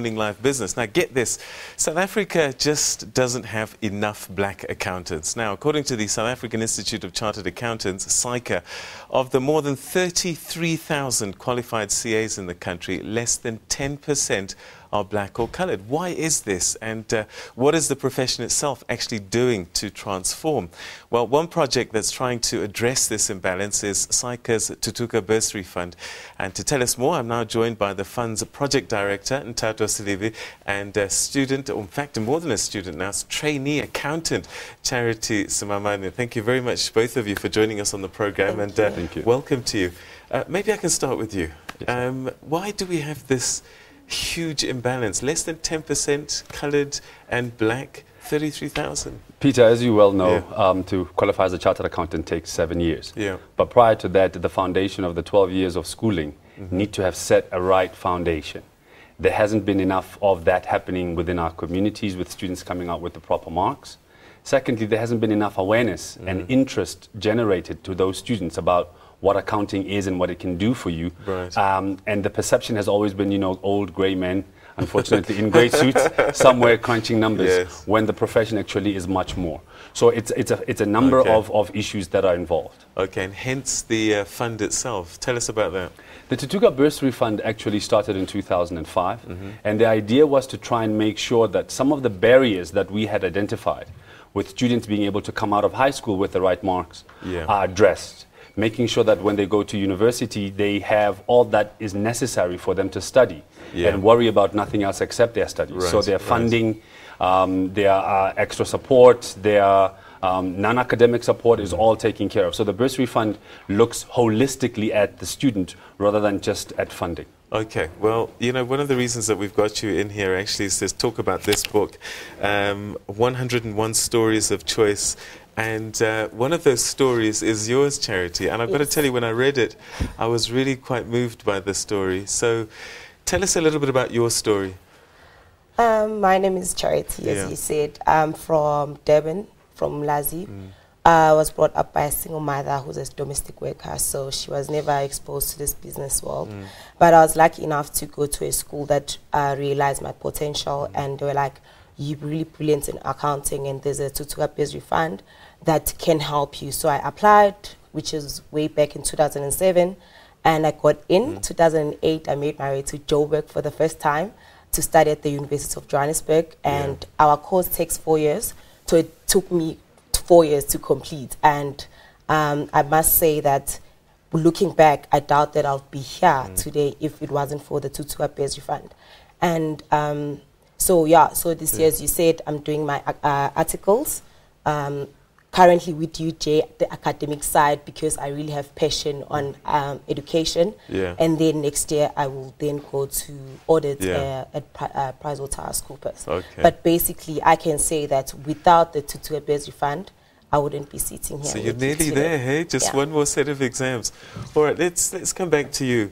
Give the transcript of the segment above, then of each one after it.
life business. Now get this, South Africa just doesn't have enough black accountants. Now, according to the South African Institute of Chartered Accountants, SAICA, of the more than 33,000 qualified CAs in the country, less than 10% are black or coloured. Why is this, and what is the profession itself actually doing to transform? Well, one project that's trying to address this imbalance is SAICA's Tutuka Bursary Fund. And to tell us more, I'm now joined by the fund's project director, Untitled Chapter, and a student, or in fact more than a student now, trainee accountant, Charity Simamane. Thank you very much, both of you, for joining us on the program. Thank you. Welcome to you. Maybe I can start with you. Yes, why do we have this huge imbalance? Less than 10% coloured and black, 33,000. Peter, as you well know, to qualify as a chartered accountant takes 7 years. Yeah. But prior to that, the foundation of the 12 years of schooling need to have set a right foundation. There hasn't been enough of that happening within our communities with students coming out with the proper marks. Secondly, there hasn't been enough awareness and interest generated to those students about what accounting is and what it can do for you. Right. And the perception has always been, you know, old grey men, unfortunately, in grey suits, somewhere crunching numbers, when the profession actually is much more. So it's a number of issues that are involved. Okay, and hence the fund itself. Tell us about that. The Tutuka Bursary Fund actually started in 2005, and the idea was to try and make sure that some of the barriers that we had identified with students being able to come out of high school with the right marks are addressed. Making sure that when they go to university, they have all that is necessary for them to study and worry about nothing else except their studies. Right, so their funding, their extra support, their non-academic support is all taken care of. So the bursary fund looks holistically at the student rather than just at funding. Okay, well, you know, one of the reasons that we've got you in here actually is to talk about this book, 101 Stories of Choice. And one of those stories is yours, Charity. And I've got to tell you, when I read it, I was really quite moved by the story. So tell us a little bit about your story. My name is Charity, as you said. I'm from Durban, from Lazi. I was brought up by a single mother who's a domestic worker, so she was never exposed to this business world. But I was lucky enough to go to a school that realized my potential, and they were like, you're really brilliant in accounting, and there's a Tutuka Bursary Fund that can help you. So I applied, which is way back in 2007, and I got in. 2008, I made my way to Joburg for the first time to study at the University of Johannesburg, and our course takes 4 years, so it took me 4 years to complete. And I must say that looking back, I doubt that I'll be here today if it wasn't for the Tutuka Bursary Fund. And so this year, as you said, I'm doing my articles. Currently with UJ, the academic side, because I really have passion on education. And then next year, I will then go to audit at PricewaterhouseCoopers. But basically, I can say that without the Tutuka Bursary Fund, I wouldn't be sitting here. So you're nearly there, hey? Just one more set of exams. All right, let's come back to you.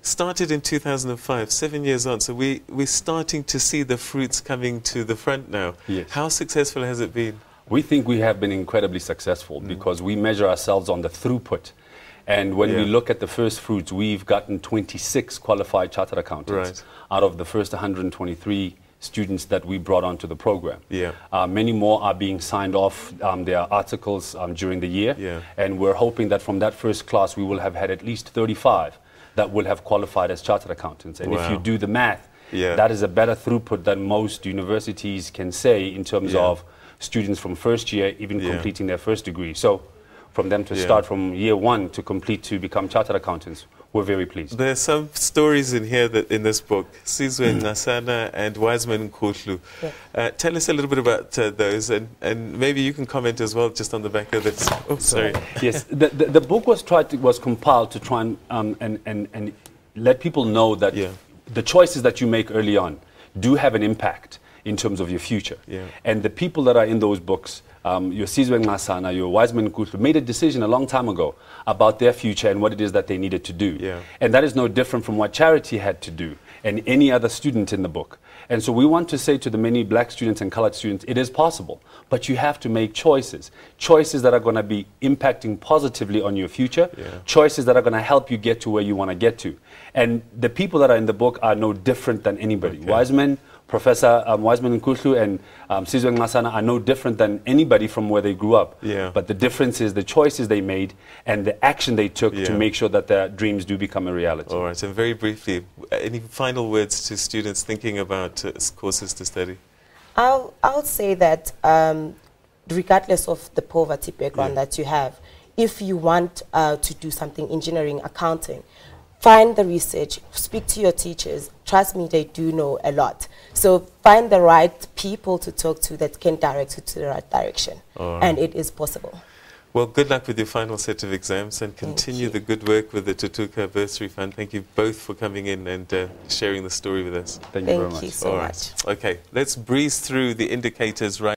Started in 2005, 7 years on, so we're starting to see the fruits coming to the front now. How successful has it been? We think we have been incredibly successful because we measure ourselves on the throughput. And when we look at the first fruits, we've gotten 26 qualified chartered accountants out of the first 123 students that we brought onto the program. Many more are being signed off their articles during the year. And we're hoping that from that first class, we will have had at least 35 that will have qualified as chartered accountants. And if you do the math, that is a better throughput than most universities can say in terms of students from first year even completing their first degree. So from them to start from year one to complete to become chartered accountants, we're very pleased. There's some stories in here that in this book, Sizwe Nasana and Wiseman Nkutlu. Tell us a little bit about those, and maybe you can comment as well just on the back of it. Oh, sorry. Yes, the book was compiled to try and let people know that the choices that you make early on do have an impact in terms of your future. And the people that are in those books, your Sizwe Nasana, your Wiseman Nkutlu, made a decision a long time ago about their future and what it is that they needed to do. And that is no different from what Charity had to do. and any other student in the book. And so we want to say to the many black students and colored students, it is possible, but you have to make choices. Choices that are going to be impacting positively on your future, choices that are going to help you get to where you want to get to. And the people that are in the book are no different than anybody. Wiseman, Professor Wiseman Nkuhlu and Sizwe Nxasana are no different than anybody from where they grew up. But the difference is the choices they made and the action they took to make sure that their dreams do become a reality. All right, and very briefly, any final words to students thinking about courses to study? I'll say that regardless of the poverty background that you have, if you want to do something, engineering, accounting, find the research, speak to your teachers. Trust me, they do know a lot. So find the right people to talk to that can direct you to the right direction. And it is possible. Well, good luck with your final set of exams and continue the good work with the Tutuka Bursary Fund. Thank you both for coming in and sharing the story with us. Thank you very much. Thank you so much. Okay, let's breeze through the indicators right